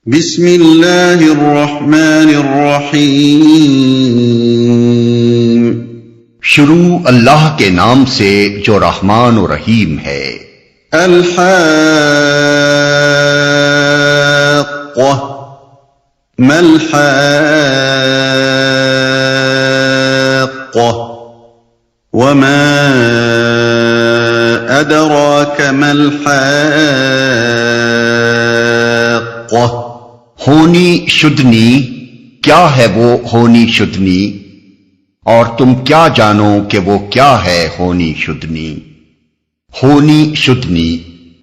بسم اللہ الرحمن الرحیم شروع اللہ کے نام سے جو رحمان و رحیم ہے۔ الحاقہ ما الحاقہ وما ادراک ما الحاقہ ہونی شدنی، کیا ہے وہ ہونی شدنی، اور تم کیا جانو کہ وہ کیا ہے ہونی شدنی۔ ہونی شدنی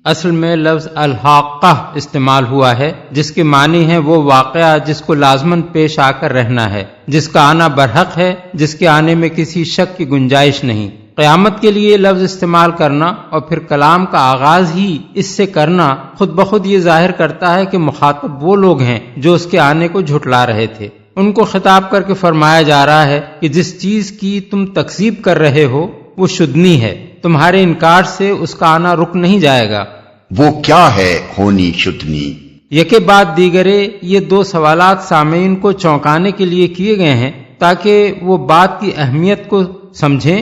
اصل میں لفظ الحاقہ استعمال ہوا ہے، جس کے معنی ہے وہ واقعہ جس کو لازماً پیش آ کر رہنا ہے، جس کا آنا برحق ہے، جس کے آنے میں کسی شک کی گنجائش نہیں۔ قیامت کے لیے لفظ استعمال کرنا اور پھر کلام کا آغاز ہی اس سے کرنا خود بخود یہ ظاہر کرتا ہے کہ مخاطب وہ لوگ ہیں جو اس کے آنے کو جھٹلا رہے تھے۔ ان کو خطاب کر کے فرمایا جا رہا ہے کہ جس چیز کی تم تکذیب کر رہے ہو وہ شدنی ہے، تمہارے انکار سے اس کا آنا رک نہیں جائے گا۔ وہ کیا ہے ہونی شدنی؟ یکے بعد دیگرے یہ دو سوالات سامعین کو چونکانے کے لیے کیے گئے ہیں تاکہ وہ بات کی اہمیت کو سمجھیں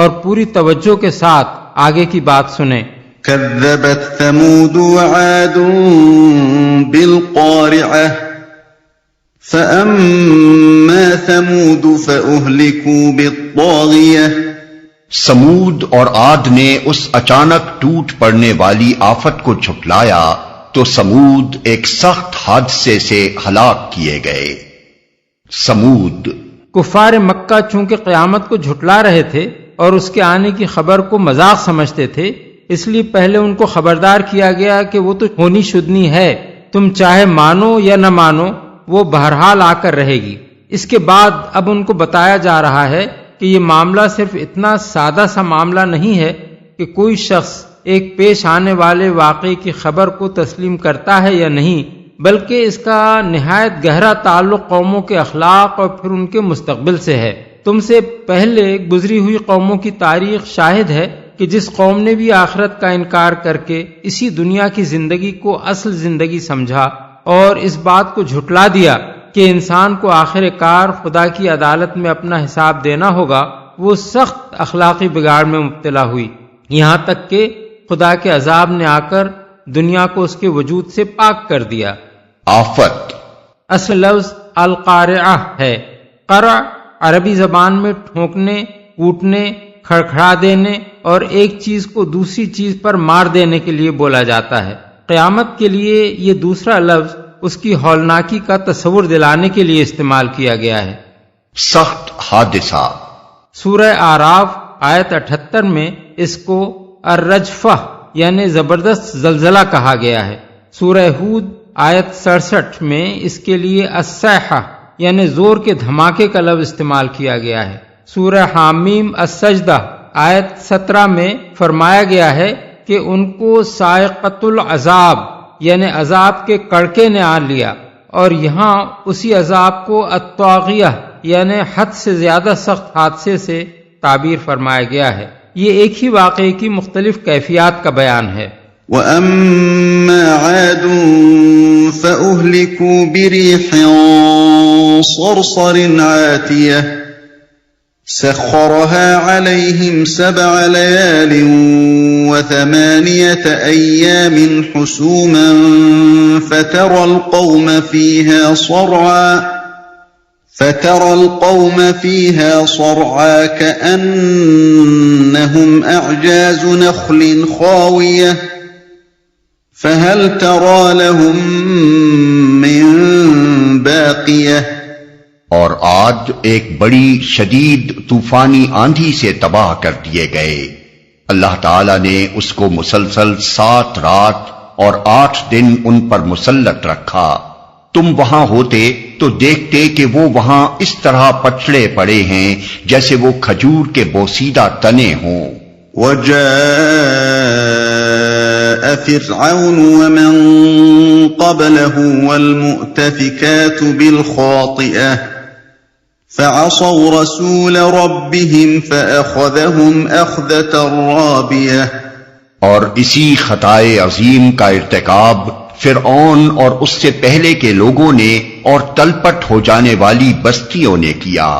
اور پوری توجہ کے ساتھ آگے کی بات سنیں۔ كذبت ثمود وعاد بالقارعة فأما ثمود فأهلكوا بالطاغية۔ سمود اور عاد نے اس اچانک ٹوٹ پڑنے والی آفت کو جھٹلایا تو سمود ایک سخت حادثے سے ہلاک کیے گئے۔ سمود کفار مکہ چونکہ قیامت کو جھٹلا رہے تھے اور اس کے آنے کی خبر کو مذاق سمجھتے تھے، اس لیے پہلے ان کو خبردار کیا گیا کہ وہ تو ہونی شدنی ہے، تم چاہے مانو یا نہ مانو وہ بہرحال آ کر رہے گی۔ اس کے بعد اب ان کو بتایا جا رہا ہے کہ یہ معاملہ صرف اتنا سادہ سا معاملہ نہیں ہے کہ کوئی شخص ایک پیش آنے والے واقعے کی خبر کو تسلیم کرتا ہے یا نہیں، بلکہ اس کا نہایت گہرا تعلق قوموں کے اخلاق اور پھر ان کے مستقبل سے ہے۔ تم سے پہلے گزری ہوئی قوموں کی تاریخ شاہد ہے کہ جس قوم نے بھی آخرت کا انکار کر کے اسی دنیا کی زندگی کو اصل زندگی سمجھا اور اس بات کو جھٹلا دیا کہ انسان کو آخر کار خدا کی عدالت میں اپنا حساب دینا ہوگا، وہ سخت اخلاقی بگاڑ میں مبتلا ہوئی، یہاں تک کہ خدا کے عذاب نے آ کر دنیا کو اس کے وجود سے پاک کر دیا۔ آفت اصل لفظ القارعہ ہے۔ قرع عربی زبان میں ٹھونکنے، کوٹنے، کھڑکھڑا دینے اور ایک چیز کو دوسری چیز پر مار دینے کے لیے بولا جاتا ہے۔ قیامت کے لیے یہ دوسرا لفظ اس کی ہولناکی کا تصور دلانے کے لیے استعمال کیا گیا ہے۔ سخت حادثہ سورہ اعراف آیت 78 میں اس کو الرجفہ یعنی زبردست زلزلہ کہا گیا ہے۔ سورہ ہود آیت 67 میں اس کے لیے الصیحہ یعنی زور کے دھماکے کا لفظ استعمال کیا گیا ہے۔ سورہ حامیم السجدہ آیت 17 میں فرمایا گیا ہے کہ ان کو صاعقۃ العذاب یعنی عذاب کے کڑکے نے آن لیا، اور یہاں اسی عذاب کو الطاغیہ یعنی حد سے زیادہ سخت حادثے سے تعبیر فرمایا گیا ہے۔ یہ ایک ہی واقعے کی مختلف کیفیات کا بیان ہے۔ وَأَمَّا عَادٌ فَأُهْلِكُوا بِرِيحٍ صَرْصَرٍ عَاتِيَةٍ سَخَّرَهَا عَلَيْهِمْ 7 لَيَالٍ و8 أَيَّامٍ حُسُومًا فَتَرَى الْقَوْمَ فِيهَا صَرْعَى كَأَنَّهُمْ أَعْجَازُ نَخْلٍ خَاوِيَةٍ فَهَلْ تَرَى لَهُم مِّن بَاقِيَةٍ۔ اور عاد ایک بڑی شدید طوفانی آندھی سے تباہ کر دیے گئے۔ اللہ تعالی نے اس کو مسلسل 7 رات اور 8 دن ان پر مسلط رکھا۔ تم وہاں ہوتے تو دیکھتے کہ وہ وہاں اس طرح پچھڑے پڑے ہیں جیسے وہ کھجور کے بوسیدہ تنے ہوں۔ وجاء فرعون ومن قبله والمؤتفكات بالخاطئة فعصوا رسول ربهم فأخذهم أخذة رابية۔ اور اسی خطائے عظیم کا ارتکاب فرعون اور اس سے پہلے کے لوگوں نے اور تلپٹ ہو جانے والی بستیوں نے کیا۔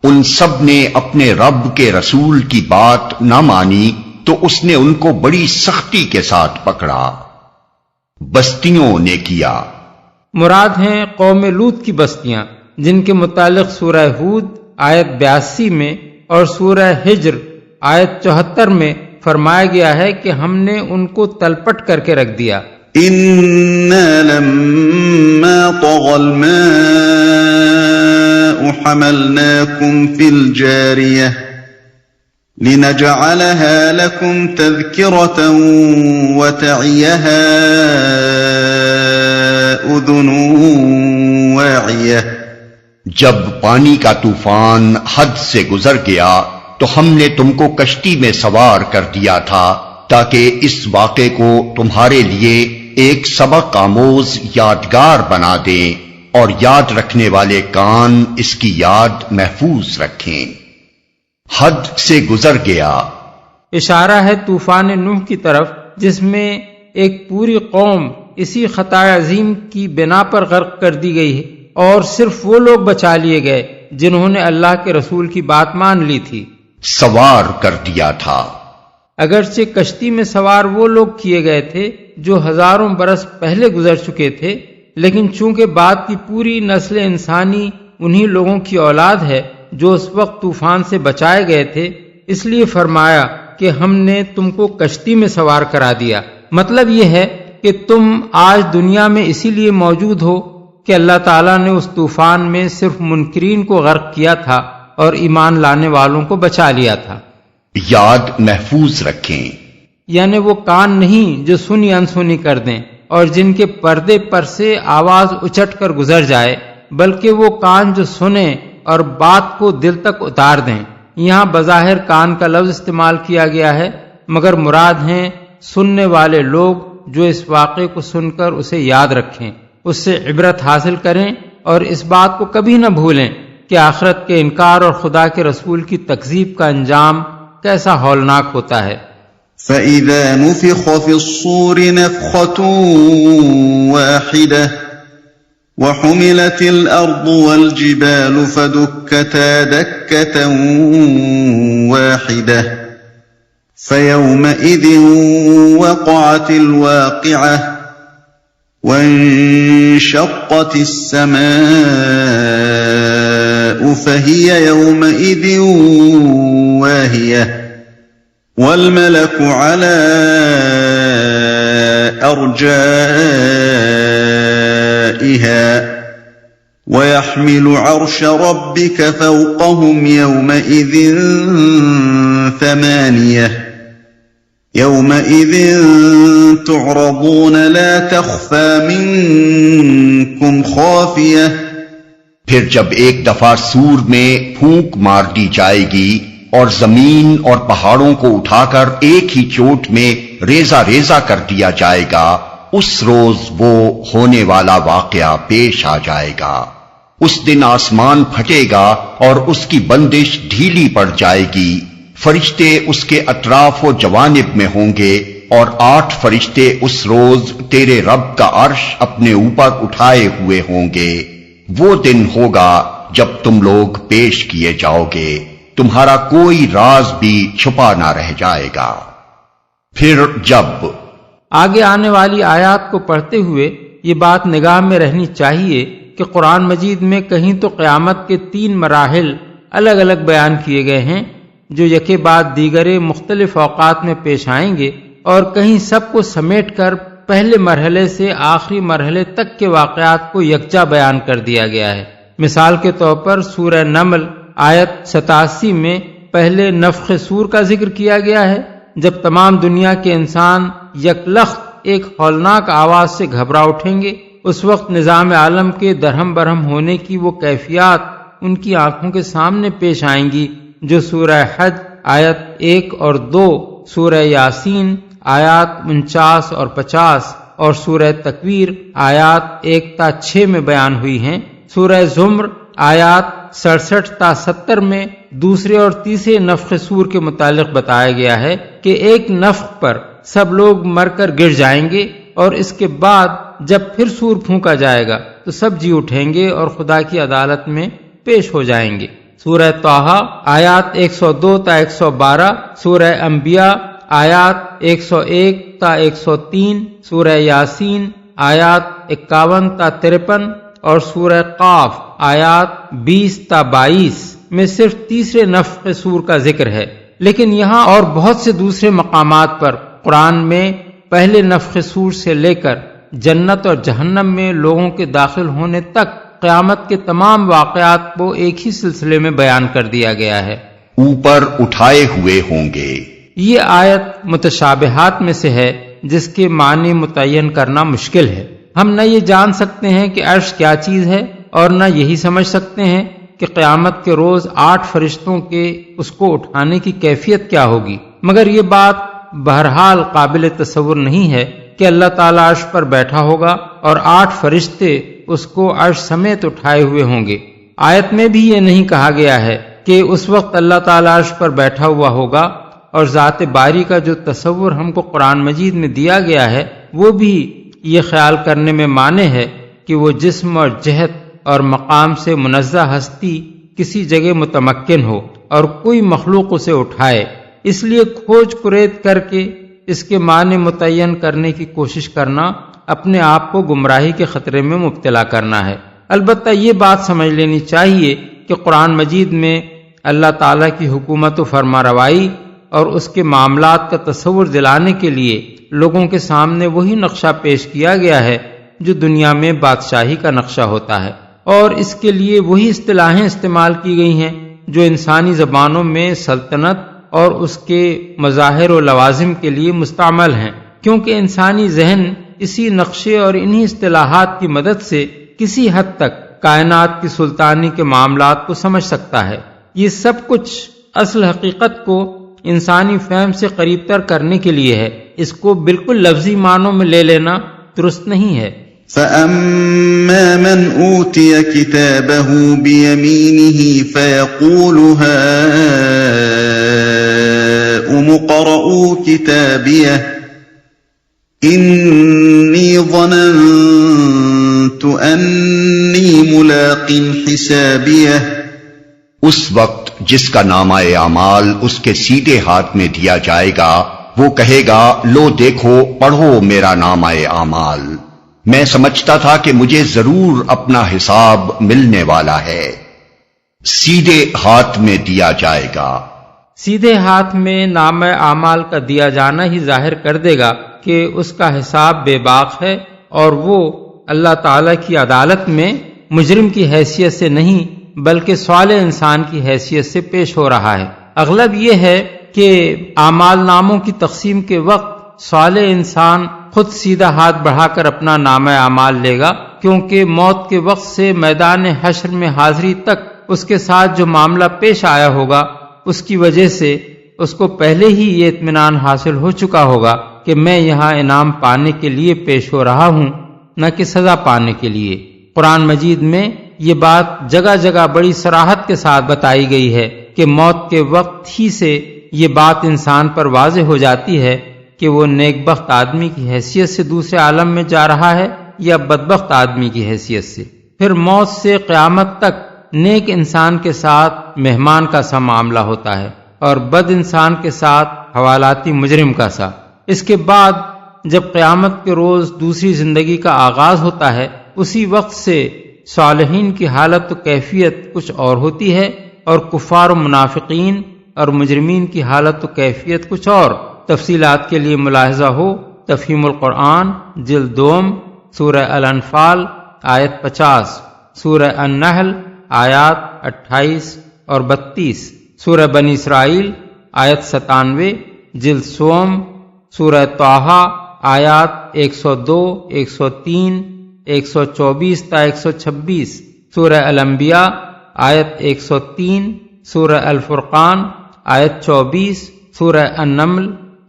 ان سب نے اپنے رب کے رسول کی بات نہ مانی تو اس نے ان کو بڑی سختی کے ساتھ پکڑا۔ بستیوں نے کیا مراد ہیں قوم لوط کی بستیاں، جن کے متعلق سورہ ہود آیت 82 میں اور سورہ ہجر آیت 74 میں فرمایا گیا ہے کہ ہم نے ان کو تلپٹ کر کے رکھ دیا۔ إِنَّا لَمَّا طَغَى الْمَاءُ حَمَلْنَاكُمْ فِي الْجَارِيَةِ لِنَجْعَلَهَا لَكُمْ تَذْكِرَةً وَتَعِيَهَا أُذُنٌ وَاعِيَةٌ۔ جب پانی کا طوفان حد سے گزر گیا تو ہم نے تم کو کشتی میں سوار کر دیا تھا تاکہ اس واقعے کو تمہارے لیے ایک سبق آموز یادگار بنا دیں اور یاد رکھنے والے کان اس کی یاد محفوظ رکھیں۔ حد سے گزر گیا اشارہ ہے طوفان نوح کی طرف، جس میں ایک پوری قوم اسی خطا عظیم کی بنا پر غرق کر دی گئی ہے، اور صرف وہ لوگ بچا لیے گئے جنہوں نے اللہ کے رسول کی بات مان لی تھی۔ سوار کر دیا تھا۔ اگرچہ کشتی میں سوار وہ لوگ کیے گئے تھے جو ہزاروں برس پہلے گزر چکے تھے، لیکن چونکہ بعد کی پوری نسل انسانی انہی لوگوں کی اولاد ہے جو اس وقت طوفان سے بچائے گئے تھے، اس لیے فرمایا کہ ہم نے تم کو کشتی میں سوار کرا دیا۔ مطلب یہ ہے کہ تم آج دنیا میں اسی لیے موجود ہو کہ اللہ تعالیٰ نے اس طوفان میں صرف منکرین کو غرق کیا تھا اور ایمان لانے والوں کو بچا لیا تھا۔ یاد محفوظ رکھیں، یعنی وہ کان نہیں جو سنی انسنی کر دیں اور جن کے پردے پر سے آواز اچٹ کر گزر جائے، بلکہ وہ کان جو سنیں اور بات کو دل تک اتار دیں۔ یہاں بظاہر کان کا لفظ استعمال کیا گیا ہے، مگر مراد ہیں سننے والے لوگ جو اس واقعے کو سن کر اسے یاد رکھیں، اس سے عبرت حاصل کریں اور اس بات کو کبھی نہ بھولیں کہ آخرت کے انکار اور خدا کے رسول کی تکذیب کا انجام کیسا ہولناک ہوتا ہے۔ فَإِذَا نُفِخَ فِي الصُّورِ نَفْخَةٌ وَاحِدَةٌ وَحُمِلَتِ الْأَرْضُ وَالْجِبَالُ فَدُكَّتَا دَكَّةً وَاحِدَةً فَيَوْمَئِذٍ وَقَعَتِ الْوَاقِعَةُ وَانشَقَّتِ السَّمَاءُ فَهِيَ يَوْمَئِذٍ وَاهِيَةٌ وَالْمَلَكُ عَلَى أَرْجَائِهَا وَيَحْمِلُ عَرْشَ رَبِّكَ فَوْقَهُمْ يَوْمَئِذٍ ثَمَانِيَةٌ يَوْمَئِذٍ تُعْرَضُونَ لَا تَخْفَى مِنكُمْ خَافِيَةٌ۔ پھر جب ایک دفعہ سور میں پھونک مار دی جائے گی اور زمین اور پہاڑوں کو اٹھا کر ایک ہی چوٹ میں ریزہ ریزہ کر دیا جائے گا، اس روز وہ ہونے والا واقعہ پیش آ جائے گا۔ اس دن آسمان پھٹے گا اور اس کی بندش ڈھیلی پڑ جائے گی، فرشتے اس کے اطراف و جوانب میں ہوں گے، اور 8 فرشتے اس روز تیرے رب کا عرش اپنے اوپر اٹھائے ہوئے ہوں گے۔ وہ دن ہوگا جب تم لوگ پیش کیے جاؤ گے، تمہارا کوئی راز بھی چھپا نہ رہ جائے گا۔ پھر جب آگے آنے والی آیات کو پڑھتے ہوئے یہ بات نگاہ میں رہنی چاہیے کہ قرآن مجید میں کہیں تو قیامت کے 3 مراحل الگ الگ بیان کیے گئے ہیں جو یکے بعد دیگرے مختلف اوقات میں پیش آئیں گے، اور کہیں سب کو سمیٹ کر پہلے مرحلے سے آخری مرحلے تک کے واقعات کو یکجا بیان کر دیا گیا ہے۔ مثال کے طور پر سورہ نمل آیت 87 میں پہلے نفخ سور کا ذکر کیا گیا ہے، جب تمام دنیا کے انسان یکلخت ایک ہولناک آواز سے گھبرا اٹھیں گے۔ اس وقت نظام عالم کے درہم برہم ہونے کی وہ کیفیات ان کی آنکھوں کے سامنے پیش آئیں گی جو سورہ حج آیت 1 اور 2، سورہ یاسین آیات 49 اور 50 اور سورہ تکویر آیات 1 تا 6 میں بیان ہوئی ہیں۔ سورہ زمر آیات 67 تا 70 میں دوسرے اور تیسرے نفخ سور کے متعلق بتایا گیا ہے کہ ایک نفخ پر سب لوگ مر کر گر جائیں گے، اور اس کے بعد جب پھر سور پھونکا جائے گا تو سب جی اٹھیں گے اور خدا کی عدالت میں پیش ہو جائیں گے۔ سورہ طٰہٰ آیات 102 تا 112، سورہ انبیاء آیات 101 تا 103، سورہ یاسین آیات 51 تا 53 اور سورہ قاف آیات 20 تا 22 میں صرف تیسرے نفخ سور کا ذکر ہے، لیکن یہاں اور بہت سے دوسرے مقامات پر قرآن میں پہلے نفخ سور سے لے کر جنت اور جہنم میں لوگوں کے داخل ہونے تک قیامت کے تمام واقعات کو ایک ہی سلسلے میں بیان کر دیا گیا ہے۔ اوپر اٹھائے ہوئے ہوں گے۔ یہ آیت متشابہات میں سے ہے جس کے معنی متعین کرنا مشکل ہے۔ ہم نہ یہ جان سکتے ہیں کہ عرش کیا چیز ہے اور نہ یہی سمجھ سکتے ہیں کہ قیامت کے روز 8 فرشتوں کے اس کو اٹھانے کی کیفیت کیا ہوگی، مگر یہ بات بہرحال قابل تصور نہیں ہے کہ اللہ تعالیٰ عرش پر بیٹھا ہوگا اور 8 فرشتے اس کو عرش سمیت اٹھائے ہوئے ہوں گے۔ آیت میں بھی یہ نہیں کہا گیا ہے کہ اس وقت اللہ تعالیٰ عرش پر بیٹھا ہوا ہوگا، اور ذات باری کا جو تصور ہم کو قرآن مجید میں دیا گیا ہے وہ بھی یہ خیال کرنے میں مانع ہے کہ وہ جسم اور جہت اور مقام سے منزہ ہستی کسی جگہ متمکن ہو اور کوئی مخلوق اسے اٹھائے۔ اس لیے کھوج کرید کر کے اس کے معنی متعین کرنے کی کوشش کرنا اپنے آپ کو گمراہی کے خطرے میں مبتلا کرنا ہے۔ البتہ یہ بات سمجھ لینی چاہیے کہ قرآن مجید میں اللہ تعالیٰ کی حکومت و فرما روائی اور اس کے معاملات کا تصور دلانے کے لیے لوگوں کے سامنے وہی نقشہ پیش کیا گیا ہے جو دنیا میں بادشاہی کا نقشہ ہوتا ہے، اور اس کے لیے وہی اصطلاحیں استعمال کی گئی ہیں جو انسانی زبانوں میں سلطنت اور اس کے مظاہر و لوازم کے لیے مستعمل ہیں، کیونکہ انسانی ذہن اسی نقشے اور انہی اصطلاحات کی مدد سے کسی حد تک کائنات کی سلطانی کے معاملات کو سمجھ سکتا ہے۔ یہ سب کچھ اصل حقیقت کو انسانی فہم سے قریب تر کرنے کے لیے ہے، اس کو بالکل لفظی معنوں میں لے لینا درست نہیں ہے۔ فَأَمَّا مَنْ أُوتِيَ كِتَابَهُ بِيَمِينِهِ فَيَقُولُ هَاؤُمُ اقْرَءُوا كِتَابِيَهْ إِنِّي ظَنَنتُ أَنِّي مُلَاقٍ حِسَابِيَهْ۔ اس وقت جس کا نامہ اعمال اس کے سیدھے ہاتھ میں دیا جائے گا وہ کہے گا، لو دیکھو پڑھو میرا نامہ اعمال، میں سمجھتا تھا کہ مجھے ضرور اپنا حساب ملنے والا ہے۔ سیدھے ہاتھ میں دیا جائے گا۔ سیدھے ہاتھ میں نامہ اعمال کا دیا جانا ہی ظاہر کر دے گا کہ اس کا حساب بے باک ہے اور وہ اللہ تعالی کی عدالت میں مجرم کی حیثیت سے نہیں بلکہ صالح انسان کی حیثیت سے پیش ہو رہا ہے۔ اغلب یہ ہے کہ اعمال ناموں کی تقسیم کے وقت صالح انسان خود سیدھا ہاتھ بڑھا کر اپنا نامہ اعمال لے گا، کیونکہ موت کے وقت سے میدان حشر میں حاضری تک اس کے ساتھ جو معاملہ پیش آیا ہوگا اس کی وجہ سے اس کو پہلے ہی یہ اطمینان حاصل ہو چکا ہوگا کہ میں یہاں انعام پانے کے لیے پیش ہو رہا ہوں، نہ کہ سزا پانے کے لیے۔ قرآن مجید میں یہ بات جگہ جگہ بڑی صراحت کے ساتھ بتائی گئی ہے کہ موت کے وقت ہی سے یہ بات انسان پر واضح ہو جاتی ہے کہ وہ نیک بخت آدمی کی حیثیت سے دوسرے عالم میں جا رہا ہے یا بدبخت آدمی کی حیثیت سے۔ پھر موت سے قیامت تک نیک انسان کے ساتھ مہمان کا سا معاملہ ہوتا ہے اور بد انسان کے ساتھ حوالاتی مجرم کا سا۔ اس کے بعد جب قیامت کے روز دوسری زندگی کا آغاز ہوتا ہے، اسی وقت سے صالحین کی حالت و کیفیت کچھ اور ہوتی ہے اور کفار و منافقین اور مجرمین کی حالت و کیفیت کچھ اور۔ تفصیلات کے لیے ملاحظہ ہو تفہیم القرآن جلد 2 سورہ الانفال آیت 50، سورہ النحل آیات 28 اور 32، سورہ بنی اسرائیل آیت 97، جلد 1 سورہ طٰہٰ آیات 102، 103، 124 تا 126، سورہ الانبیاء آیت 103، سورہ الفرقان آیت 24، سورہ النمل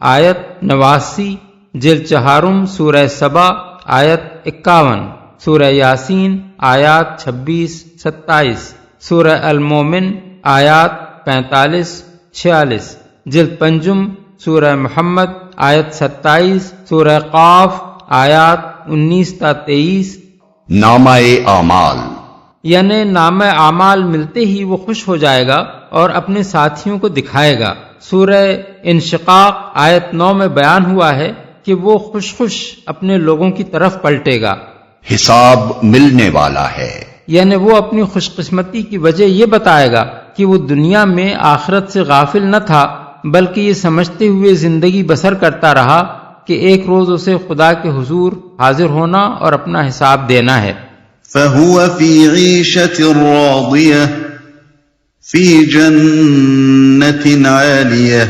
آیت 89، جلد 4 سورہ سبا آیت 51، سورہ یاسین آیات 26، 27، سورہ المومن آیات 45، 46، جلد 5 سورہ محمد آیت 27، سورہ قاف آیات 19-23۔ نامہ اعمال، یعنی نام اعمال ملتے ہی وہ خوش ہو جائے گا اور اپنے ساتھیوں کو دکھائے گا۔ سورہ انشقاق آیت 9 میں بیان ہوا ہے کہ وہ خوش خوش اپنے لوگوں کی طرف پلٹے گا۔ حساب ملنے والا ہے، یعنی وہ اپنی خوش قسمتی کی وجہ یہ بتائے گا کہ وہ دنیا میں آخرت سے غافل نہ تھا، بلکہ یہ سمجھتے ہوئے زندگی بسر کرتا رہا کہ ایک روز اسے خدا کے حضور حاضر ہونا اور اپنا حساب دینا ہے۔ فهو في عيشة راضية في جنة عالية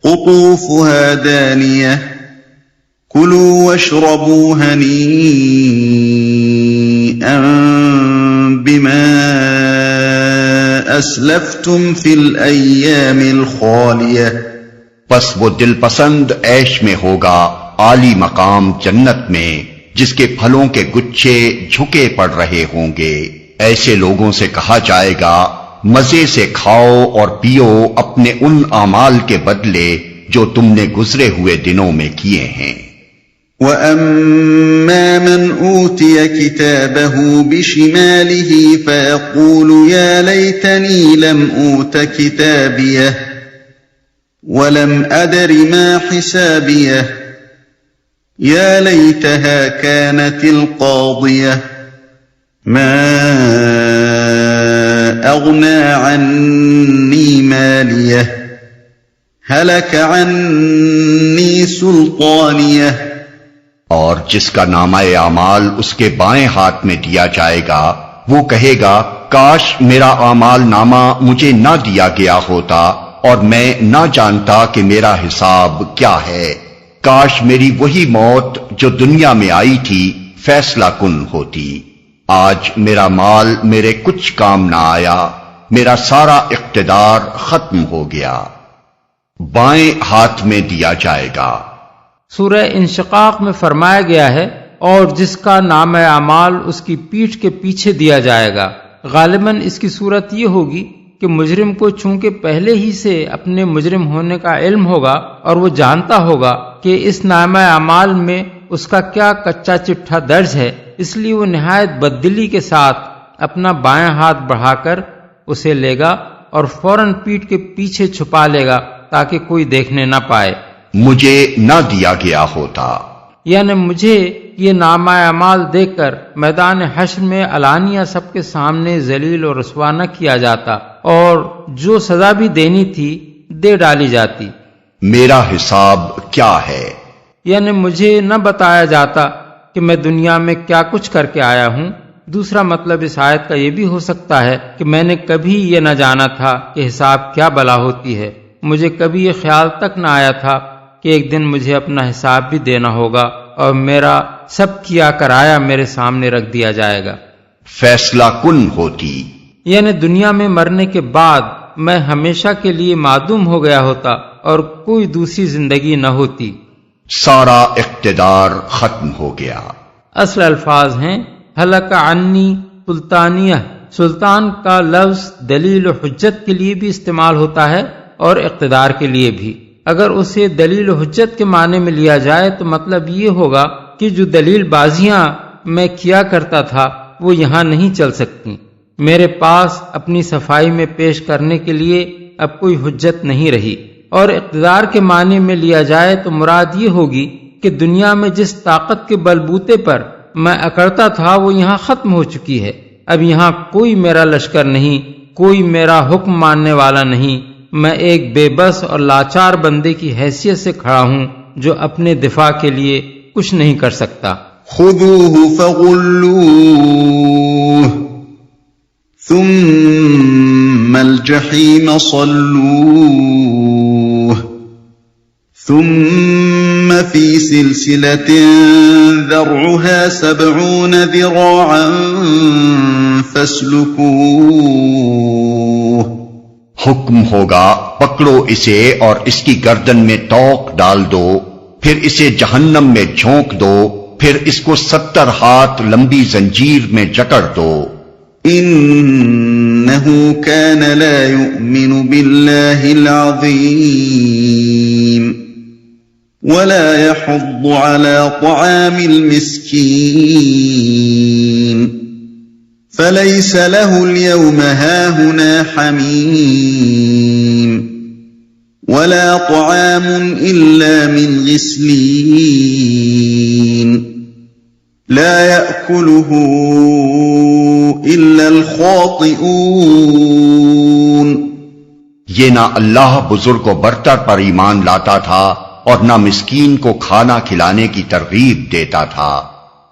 قطوفها دانية كلوا واشربوا هنيئا بما أسلفتم في الأيام الخالية۔ پس وہ دل پسند عیش میں ہوگا، عالی مقام جنت میں، جس کے پھلوں کے گچھے جھکے پڑ رہے ہوں گے۔ ایسے لوگوں سے کہا جائے گا مزے سے کھاؤ اور پیو اپنے ان اعمال کے بدلے جو تم نے گزرے ہوئے دنوں میں کیے ہیں۔ وَأَمَّا مَنْ أُوتِيَ كِتَابَهُ بِشِمَالِهِ فَيَقُولُ يَا لَيْتَنِي لَمْ أُوتَ كِتَابِيَهْ وَلَمْ أَدْرِ مَا حِسَابِيَهْ يَا لَيْتَهَا كَانَتِ الْقَاضِيَةَ مَا أَغْنَى عَنِّي مَالِيَهْ هَلَكَ عَنِّي سُلْطَانِيَهْ۔ اور جس کا نامہ اعمال اس کے بائیں ہاتھ میں دیا جائے گا وہ کہے گا کاش میرا اعمال نامہ مجھے نہ دیا گیا ہوتا اور میں نہ جانتا کہ میرا حساب کیا ہے۔ کاش میری وہی موت جو دنیا میں آئی تھی فیصلہ کن ہوتی۔ آج میرا مال میرے کچھ کام نہ آیا، میرا سارا اقتدار ختم ہو گیا۔ بائیں ہاتھ میں دیا جائے گا۔ سورہ انشقاق میں فرمایا گیا ہے اور جس کا نام اعمال اس کی پیٹھ کے پیچھے دیا جائے گا۔ غالباً اس کی صورت یہ ہوگی کہ مجرم کو چونکہ پہلے ہی سے اپنے مجرم ہونے کا علم ہوگا اور وہ جانتا ہوگا کہ اس نامہ اعمال میں اس کا کیا کچا چٹھا درج ہے، اس لیے وہ نہایت بددلی کے ساتھ اپنا بائیں ہاتھ بڑھا کر اسے لے گا اور فوراً پیٹھ کے پیچھے چھپا لے گا تاکہ کوئی دیکھنے نہ پائے۔ مجھے نہ دیا گیا ہوتا، یعنی مجھے یہ نامہ اعمال دیکھ کر میدان حشر میں علانیہ سب کے سامنے ذلیل اور رسوا نہ کیا جاتا اور جو سزا بھی دینی تھی دے ڈالی جاتی۔ میرا حساب کیا ہے؟ یعنی مجھے نہ بتایا جاتا کہ میں دنیا میں کیا کچھ کر کے آیا ہوں۔ دوسرا مطلب اس آیت کا یہ بھی ہو سکتا ہے کہ میں نے کبھی یہ نہ جانا تھا کہ حساب کیا بلا ہوتی ہے، مجھے کبھی یہ خیال تک نہ آیا تھا کہ ایک دن مجھے اپنا حساب بھی دینا ہوگا اور میرا سب کیا کرایا میرے سامنے رکھ دیا جائے گا۔ فیصلہ کن ہوتی، یعنی دنیا میں مرنے کے بعد میں ہمیشہ کے لیے معدوم ہو گیا ہوتا اور کوئی دوسری زندگی نہ ہوتی۔ سارا اقتدار ختم ہو گیا۔ اصل الفاظ ہیں ہلک عنی سلطانیہ۔ سلطان کا لفظ دلیل و حجت کے لیے بھی استعمال ہوتا ہے اور اقتدار کے لیے بھی۔ اگر اسے دلیل و حجت کے معنی میں لیا جائے تو مطلب یہ ہوگا کہ جو دلیل بازیاں میں کیا کرتا تھا وہ یہاں نہیں چل سکتی، میرے پاس اپنی صفائی میں پیش کرنے کے لیے اب کوئی حجت نہیں رہی۔ اور اقتدار کے معنی میں لیا جائے تو مراد یہ ہوگی کہ دنیا میں جس طاقت کے بلبوتے پر میں اکڑتا تھا وہ یہاں ختم ہو چکی ہے۔ اب یہاں کوئی میرا لشکر نہیں، کوئی میرا حکم ماننے والا نہیں، میں ایک بے بس اور لاچار بندے کی حیثیت سے کھڑا ہوں جو اپنے دفاع کے لیے کچھ نہیں کر سکتا۔ خذوه فغلوه ثم الجحیم صلوه ثم في سلسلة ذرعها 70 ذراعا فاسلكوه۔ حکم ہوگا پکڑو اسے اور اس کی گردن میں توق ڈال دو، پھر اسے جہنم میں جھونک دو، پھر اس کو 70 ہاتھ لمبی زنجیر میں جکڑ دو۔ انه كان لا يؤمن بالله العظيم ولا يحض على طعام المسكين فليس له اليوم هاهنا حميم ولا طعام إلا من غسلين لا يأكله إلا الخاطئون۔ یہ نہ اللہ بزرگ و برتر پر ایمان لاتا تھا اور نہ مسکین کو کھانا کھلانے کی ترغیب دیتا تھا،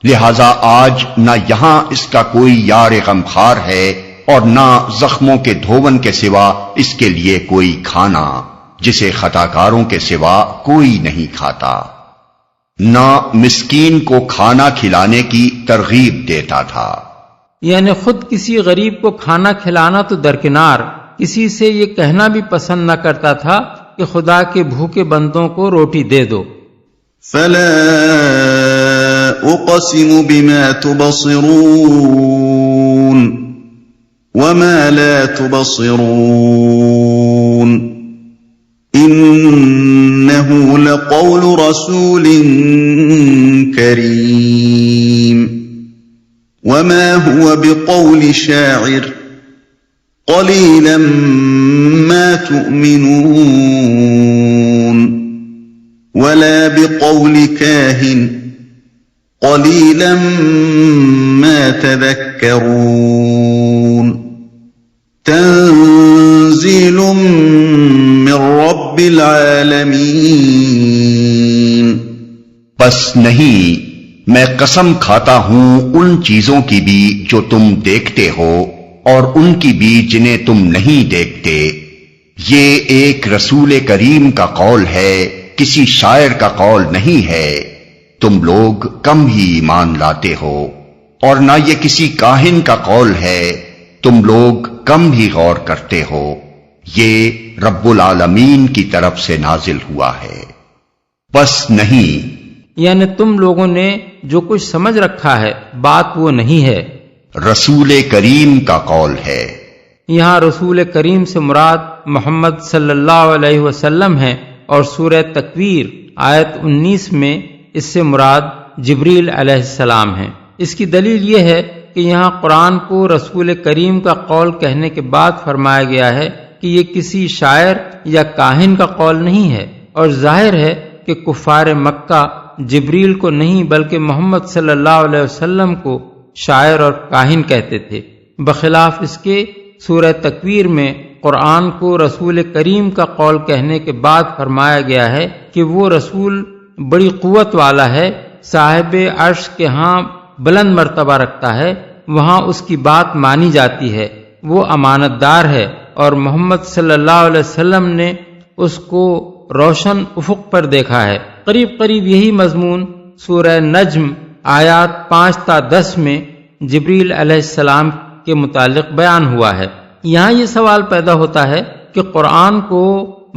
لہذا آج نہ یہاں اس کا کوئی یار غمخوار ہے اور نہ زخموں کے دھون کے سوا اس کے لیے کوئی کھانا جسے خطاکاروں کے سوا کوئی نہیں کھاتا، نہ مسکین کو کھانا کھلانے کی ترغیب دیتا تھا۔ یعنی خود کسی غریب کو کھانا کھلانا تو درکنار، کسی سے یہ کہنا بھی پسند نہ کرتا تھا کہ خدا کے بھوکے بندوں کو روٹی دے دو۔ فلا اقسم بما تبصرون وما لا تبصرون انه لقول رسول کریم وما هو بقول شاعر قليلا ما تؤمنون ولا بقول كاهن قليلا ما تذكرون تنزيل من رب العالمين۔ بس نہیں، میں قسم کھاتا ہوں ان چیزوں کی بھی جو تم دیکھتے ہو اور ان کی بھی جنہیں تم نہیں دیکھتے، یہ ایک رسول کریم کا قول ہے، کسی شاعر کا قول نہیں ہے، تم لوگ کم ہی ایمان لاتے ہو، اور نہ یہ کسی کاہن کا قول ہے، تم لوگ کم ہی غور کرتے ہو، یہ رب العالمین کی طرف سے نازل ہوا ہے۔ بس نہیں، یعنی تم لوگوں نے جو کچھ سمجھ رکھا ہے بات وہ نہیں ہے، رسول کریم کا قول ہے۔ یہاں رسول کریم سے مراد محمد صلی اللہ علیہ وسلم ہیں، اور سورہ تکویر آیت 19 میں اس سے مراد جبریل علیہ السلام ہیں۔ اس کی دلیل یہ ہے کہ یہاں قرآن کو رسول کریم کا قول کہنے کے بعد فرمایا گیا ہے کہ یہ کسی شاعر یا کاہن کا قول نہیں ہے، اور ظاہر ہے کہ کفار مکہ جبریل کو نہیں بلکہ محمد صلی اللہ علیہ وسلم کو شاعر اور کاہن کہتے تھے۔ بخلاف اس کے سورہ تکویر میں قرآن کو رسول کریم کا قول کہنے کے بعد فرمایا گیا ہے کہ وہ رسول بڑی قوت والا ہے، صاحب عرش کے ہاں بلند مرتبہ رکھتا ہے، وہاں اس کی بات مانی جاتی ہے، وہ امانت دار ہے، اور محمد صلی اللہ علیہ وسلم نے اس کو روشن افق پر دیکھا ہے۔ قریب قریب یہی مضمون سورہ نجم آیات 5 تا 10 میں جبریل علیہ السلام کے متعلق بیان ہوا ہے۔ یہاں یہ سوال پیدا ہوتا ہے کہ قرآن کو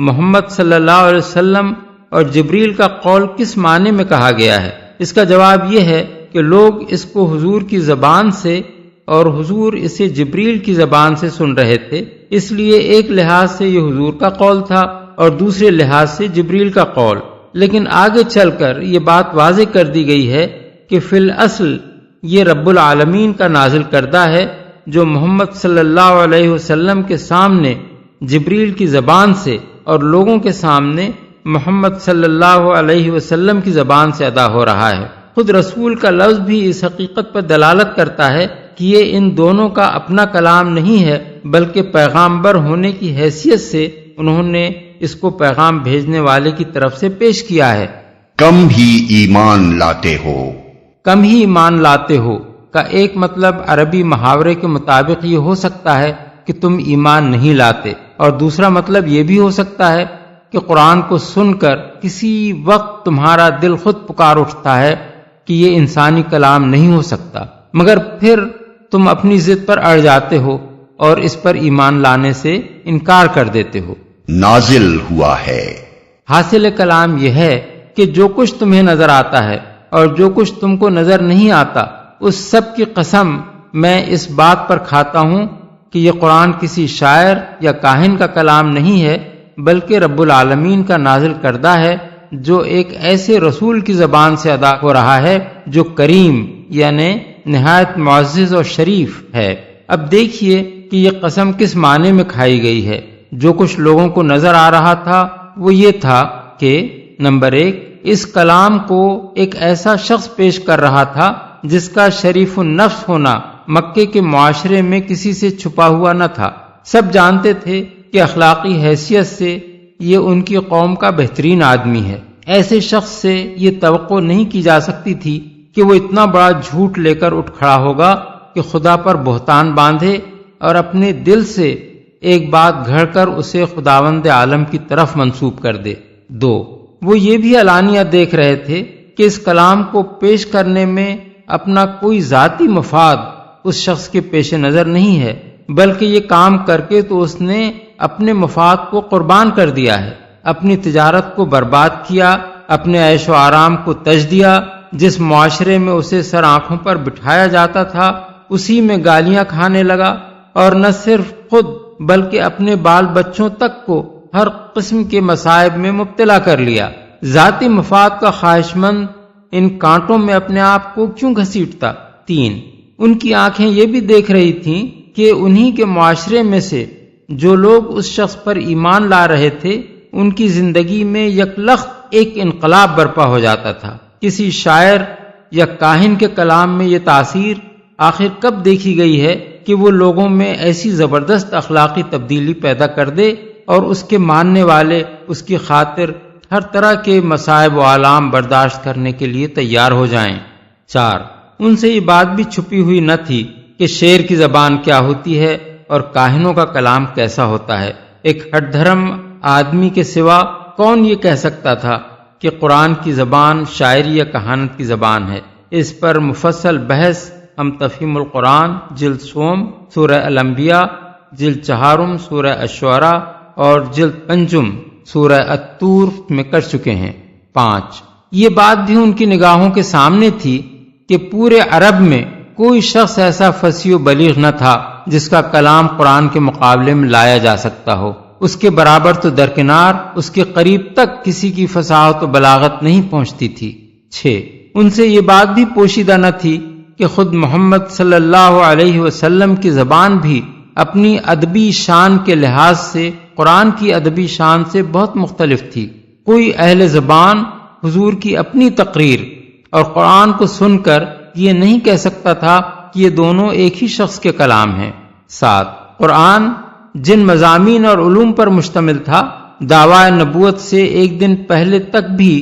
محمد صلی اللہ علیہ وسلم اور جبریل کا قول کس معنی میں کہا گیا ہے؟ اس کا جواب یہ ہے کہ لوگ اس کو حضور کی زبان سے اور حضور اسے جبریل کی زبان سے سن رہے تھے، اس لیے ایک لحاظ سے یہ حضور کا قول تھا اور دوسرے لحاظ سے جبریل کا قول، لیکن آگے چل کر یہ بات واضح کر دی گئی ہے کہ فی الاصل یہ رب العالمین کا نازل کردہ ہے، جو محمد صلی اللہ علیہ وسلم کے سامنے جبریل کی زبان سے اور لوگوں کے سامنے محمد صلی اللہ علیہ وسلم کی زبان سے ادا ہو رہا ہے۔ خود رسول کا لفظ بھی اس حقیقت پر دلالت کرتا ہے کہ یہ ان دونوں کا اپنا کلام نہیں ہے، بلکہ پیغامبر ہونے کی حیثیت سے انہوں نے اس کو پیغام بھیجنے والے کی طرف سے پیش کیا ہے۔ کم ہی ایمان لاتے ہو، کم ہی ایمان لاتے ہو کا ایک مطلب عربی محاورے کے مطابق یہ ہو سکتا ہے کہ تم ایمان نہیں لاتے، اور دوسرا مطلب یہ بھی ہو سکتا ہے کہ قرآن کو سن کر کسی وقت تمہارا دل خود پکار اٹھتا ہے کہ یہ انسانی کلام نہیں ہو سکتا، مگر پھر تم اپنی ضد پر اڑ جاتے ہو اور اس پر ایمان لانے سے انکار کر دیتے ہو۔ نازل ہوا ہے۔ حاصل کلام یہ ہے کہ جو کچھ تمہیں نظر آتا ہے اور جو کچھ تم کو نظر نہیں آتا، اس سب کی قسم میں اس بات پر کھاتا ہوں کہ یہ قرآن کسی شاعر یا کاہن کا کلام نہیں ہے، بلکہ رب العالمین کا نازل کردہ ہے، جو ایک ایسے رسول کی زبان سے ادا ہو رہا ہے جو کریم یعنی نہایت معزز اور شریف ہے۔ اب دیکھیے کہ یہ قسم کس معنی میں کھائی گئی ہے۔ جو کچھ لوگوں کو نظر آ رہا تھا وہ یہ تھا کہ نمبر 1، اس کلام کو ایک ایسا شخص پیش کر رہا تھا جس کا شریف النفس ہونا مکے کے معاشرے میں کسی سے چھپا ہوا نہ تھا۔ سب جانتے تھے کہ اخلاقی حیثیت سے یہ ان کی قوم کا بہترین آدمی ہے۔ ایسے شخص سے یہ توقع نہیں کی جا سکتی تھی کہ وہ اتنا بڑا جھوٹ لے کر اٹھ کھڑا ہوگا کہ خدا پر بہتان باندھے اور اپنے دل سے ایک بات گھڑ کر اسے خداوند عالم کی طرف منسوب کر دے۔ 2، وہ یہ بھی علانیہ دیکھ رہے تھے کہ اس کلام کو پیش کرنے میں اپنا کوئی ذاتی مفاد اس شخص کے پیش نظر نہیں ہے، بلکہ یہ کام کر کے تو اس نے اپنے مفاد کو قربان کر دیا ہے، اپنی تجارت کو برباد کیا، اپنے عیش و آرام کو تج دیا، جس معاشرے میں اسے سر آنکھوں پر بٹھایا جاتا تھا اسی میں گالیاں کھانے لگا، اور نہ صرف خود بلکہ اپنے بال بچوں تک کو ہر قسم کے مصائب میں مبتلا کر لیا۔ ذاتی مفاد کا خواہش مند ان کانٹوں میں اپنے آپ کو کیوں گھسیٹتا؟ 3، ان کی آنکھیں یہ بھی دیکھ رہی تھیں کہ انہی کے معاشرے میں سے جو لوگ اس شخص پر ایمان لا رہے تھے ان کی زندگی میں یکلخت ایک انقلاب برپا ہو جاتا تھا۔ کسی شاعر یا کاہن کے کلام میں یہ تاثیر آخر کب دیکھی گئی ہے کہ وہ لوگوں میں ایسی زبردست اخلاقی تبدیلی پیدا کر دے اور اس کے ماننے والے اس کی خاطر ہر طرح کے مصائب و آلام برداشت کرنے کے لیے تیار ہو جائیں۔ 4، ان سے یہ بات بھی چھپی ہوئی نہ تھی کہ شعر کی زبان کیا ہوتی ہے اور کاہنوں کا کلام کیسا ہوتا ہے۔ ایک ہٹ دھرم آدمی کے سوا کون یہ کہہ سکتا تھا کہ قرآن کی زبان شاعری یا کہانت کی زبان ہے؟ اس پر مفصل بحث ہم تفہیم القرآن جلد سوم سورہ الانبیاء، جلد چہارم سورہ الشعراء اور جلد پنجم سورہ الطور میں کر چکے ہیں۔ 5، یہ بات بھی ان کی نگاہوں کے سامنے تھی کہ پورے عرب میں کوئی شخص ایسا فصیح و بلیغ نہ تھا جس کا کلام قرآن کے مقابلے میں لایا جا سکتا ہو۔ اس کے برابر تو درکنار اس کے قریب تک کسی کی فصاحت و بلاغت نہیں پہنچتی تھی۔ 6، ان سے یہ بات بھی پوشیدہ نہ تھی کہ خود محمد صلی اللہ علیہ وسلم کی زبان بھی اپنی ادبی شان کے لحاظ سے قرآن کی ادبی شان سے بہت مختلف تھی۔ کوئی اہل زبان حضور کی اپنی تقریر اور قرآن کو سن کر یہ نہیں کہہ سکتا تھا کہ یہ دونوں ایک ہی شخص کے کلام ہیں۔ 7، قرآن جن مضامین اور علوم پر مشتمل تھا، دعویٰ نبوت سے ایک دن پہلے تک بھی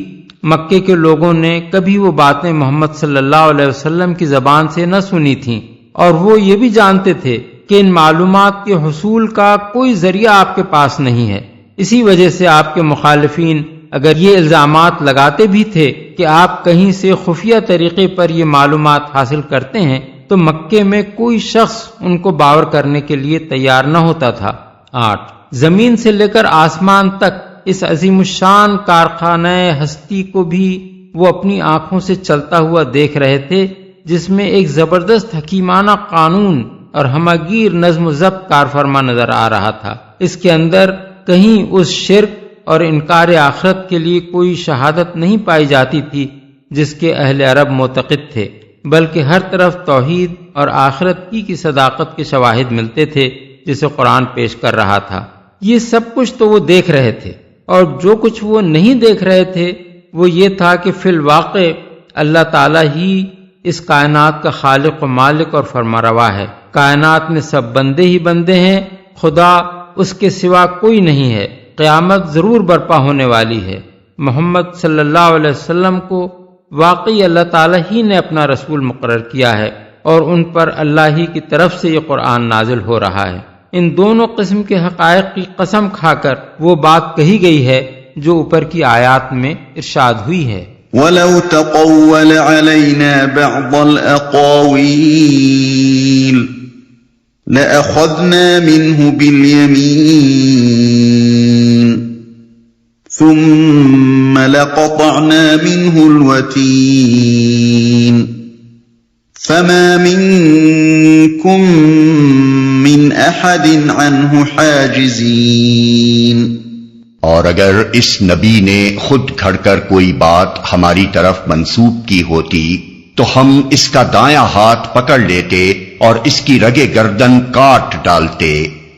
مکے کے لوگوں نے کبھی وہ باتیں محمد صلی اللہ علیہ وسلم کی زبان سے نہ سنی تھیں، اور وہ یہ بھی جانتے تھے کہ ان معلومات کے حصول کا کوئی ذریعہ آپ کے پاس نہیں ہے۔ اسی وجہ سے آپ کے مخالفین اگر یہ الزامات لگاتے بھی تھے کہ آپ کہیں سے خفیہ طریقے پر یہ معلومات حاصل کرتے ہیں تو مکے میں کوئی شخص ان کو باور کرنے کے لیے تیار نہ ہوتا تھا۔ 8، زمین سے لے کر آسمان تک اس عظیم الشان کارخانہ ہستی کو بھی وہ اپنی آنکھوں سے چلتا ہوا دیکھ رہے تھے، جس میں ایک زبردست حکیمانہ قانون اور ہمگیر نظم و ضبط کار فرما نظر آ رہا تھا۔ اس کے اندر کہیں اس شرک اور انکار آخرت کے لیے کوئی شہادت نہیں پائی جاتی تھی جس کے اہل عرب معتقد تھے، بلکہ ہر طرف توحید اور آخرت کی صداقت کے شواہد ملتے تھے جسے قرآن پیش کر رہا تھا۔ یہ سب کچھ تو وہ دیکھ رہے تھے، اور جو کچھ وہ نہیں دیکھ رہے تھے وہ یہ تھا کہ فی الواقع اللہ تعالیٰ ہی اس کائنات کا خالق و مالک اور فرماروا ہے۔ کائنات میں سب بندے ہی بندے ہیں، خدا اس کے سوا کوئی نہیں ہے۔ قیامت ضرور برپا ہونے والی ہے۔ محمد صلی اللہ علیہ وسلم کو واقعی اللہ تعالیٰ ہی نے اپنا رسول مقرر کیا ہے، اور ان پر اللہ ہی کی طرف سے یہ قرآن نازل ہو رہا ہے۔ ان دونوں قسم کے حقائق کی قسم کھا کر وہ بات کہی گئی ہے جو اوپر کی آیات میں ارشاد ہوئی ہے۔ وَلَوْ تَقَوَّلَ عَلَيْنَا بَعْضَ الْأَقَاوِيلِ لَأَخَذْنَا مِنْهُ بِالْيَمِينِ ثُمَّ لَقَطَعْنَا مِنْهُ الْوَتِينَ فَمَا مِنْكُمْ مِنْ أَحَدٍ عَنْهُ حَاجِزِينَ۔ اور اگر اس نبی نے خود گھڑ کر کوئی بات ہماری طرف منسوب کی ہوتی تو ہم اس کا دایاں ہاتھ پکڑ لیتے اور اس کی رگے گردن کاٹ ڈالتے،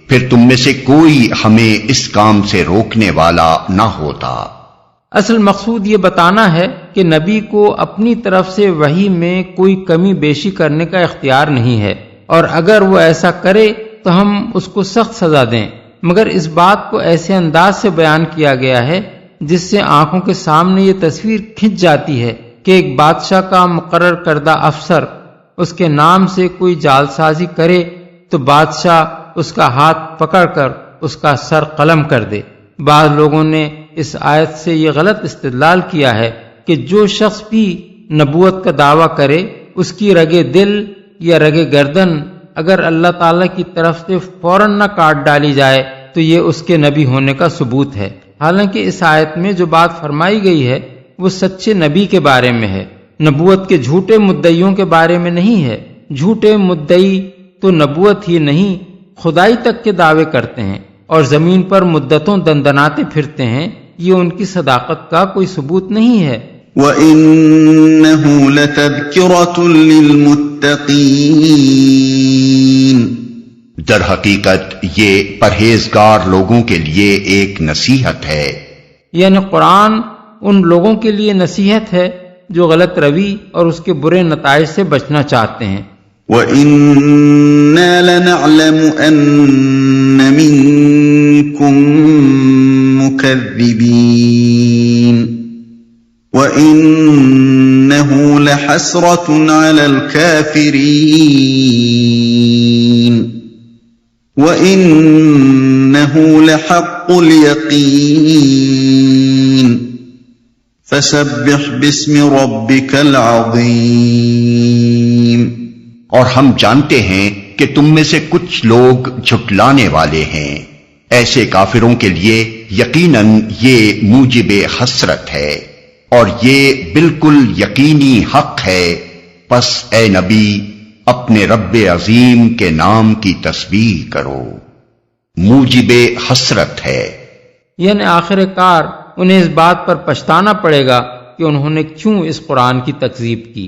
پھر تم میں سے کوئی ہمیں اس کام سے روکنے والا نہ ہوتا۔ اصل مقصود یہ بتانا ہے کہ نبی کو اپنی طرف سے وحی میں کوئی کمی بیشی کرنے کا اختیار نہیں ہے، اور اگر وہ ایسا کرے تو ہم اس کو سخت سزا دیں، مگر اس بات کو ایسے انداز سے بیان کیا گیا ہے جس سے آنکھوں کے سامنے یہ تصویر کھنچ جاتی ہے کہ ایک بادشاہ کا مقرر کردہ افسر اس کے نام سے کوئی جعلسازی کرے تو بادشاہ اس کا ہاتھ پکڑ کر اس کا سر قلم کر دے۔ بعض لوگوں نے اس آیت سے یہ غلط استدلال کیا ہے کہ جو شخص بھی نبوت کا دعویٰ کرے اس کی رگے دل یا رگے گردن اگر اللہ تعالیٰ کی طرف سے فوراً نہ کاٹ ڈالی جائے تو یہ اس کے نبی ہونے کا ثبوت ہے، حالانکہ اس آیت میں جو بات فرمائی گئی ہے وہ سچے نبی کے بارے میں ہے، نبوت کے جھوٹے مدعیوں کے بارے میں نہیں ہے۔ جھوٹے مدعی تو نبوت ہی نہیں خدائی تک کے دعوے کرتے ہیں اور زمین پر مدتوں دندناتے پھرتے ہیں، یہ ان کی صداقت کا کوئی ثبوت نہیں ہے۔ وَإِنَّهُ لَتَذْكِرَةٌ لِّلْمُتَّقِينَ، در حقیقت یہ پرہیزگار لوگوں کے لیے ایک نصیحت ہے، یعنی قرآن ان لوگوں کے لیے نصیحت ہے جو غلط روی اور اس کے برے نتائج سے بچنا چاہتے ہیں۔ وَإِنَّا لَنَعْلَمُ أَنَّ مِنكُم مُّكَذِّبِينَ وَإِنَّهُ لَحَسْرَةٌ عَلَى الْكَافِرِينَ وَإِنَّهُ لَحَقُّ الْيَقِينِ فَسَبِّحْ بِاسْمِ رَبِّكَ الْعَظِيمِ۔ اور ہم جانتے ہیں کہ تم میں سے کچھ لوگ جھٹلانے والے ہیں، ایسے کافروں کے لیے یقیناً یہ موجب حسرت ہے اور یہ بالکل یقینی حق ہے، پس اے نبی اپنے رب عظیم کے نام کی تسبیح کرو، موجب حسرت ہے، یعنی آخر کار انہیں اس بات پر پچھتانا پڑے گا کہ انہوں نے کیوں اس قرآن کی تکذیب کی۔